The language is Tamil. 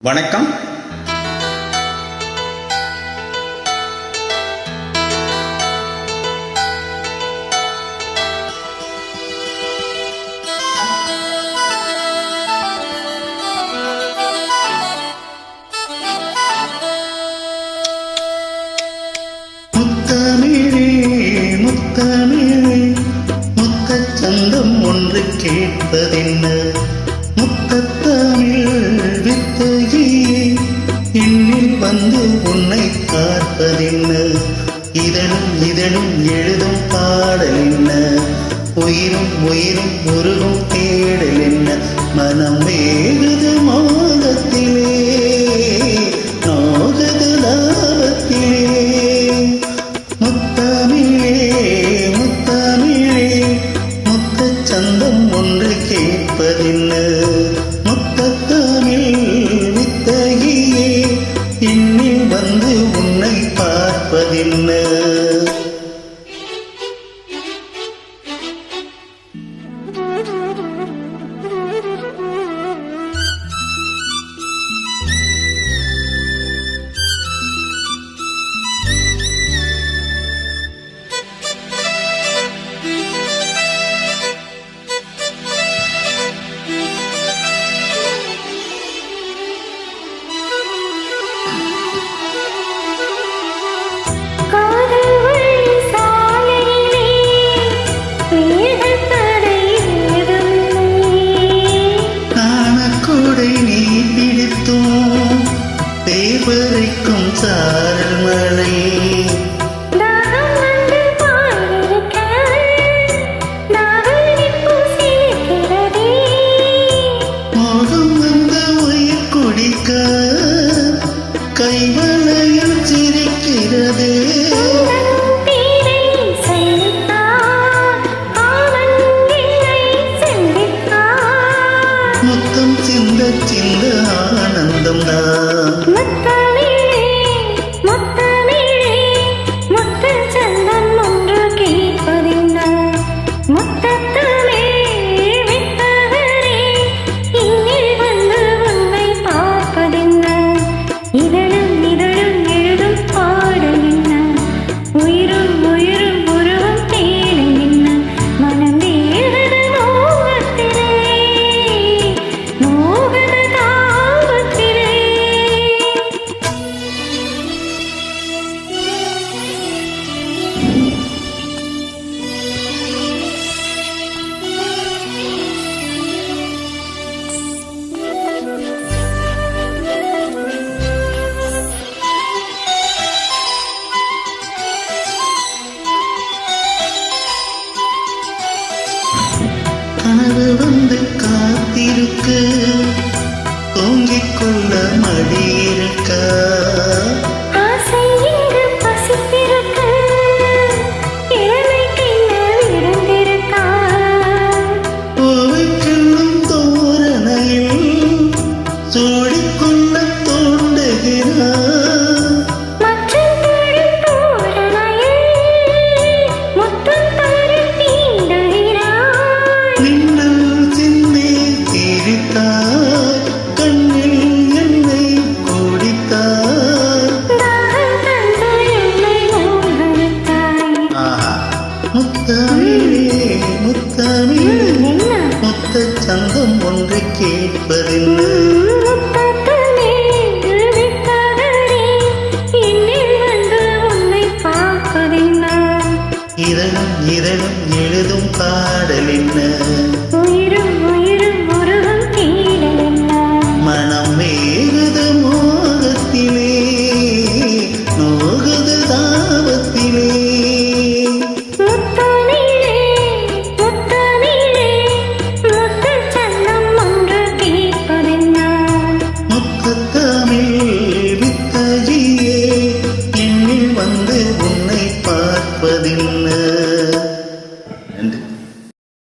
வணக்கம். முத்தமிழே முத்தமிழே முத்தச் சந்தம் ஒன்று கேட்பதென்ன, முத்தத்தமிழ் வித்தகியே என்னில் வந்து உன்னை பார்ப்பதென்ன, இதழும் இதழும் எழுதும் பாடல் என்ன, உயிரும் உயிரும் உருகும் தேடல் என்ன, மனம் வேகுது மோகத்திலே நோகுது லாபத்திலே. முத்தமிழே முத்தமிழே முத்தச் சந்தம் ஒன்று கேட்பதென்ன, முத்தத்தமிழ் வித்தகியே என்னில் வந்து உன்னை பார்ப்பதென்ன. தேவரைக்கும் சாரல் மழை மோகம் வந்த உயிர் குடிக்க கைவளையில் சிரிக்கிறதே. முத்தம் சிந்த சிந்த ஆனந்தம் தான். கனவு வந்து காத்திருக்க தூங்கிக் கொள்ள மடியிருக்க, பூவைக்கெல்லும் தோரணையில் சூடிக்கொள்ள தோண்டுகிறார். முத்தமிழே முத்தமிழே முத்தச் சந்தம் ஒன்று கேட்பதென்ன, இதழும் இதழும் எழுதும் பாடல் என்ன, உயிரும் உயிரும் உருகும் தேடல் என்ன, மனம் வேகுது மோகத்திலே நோகுது தாபத்திலே.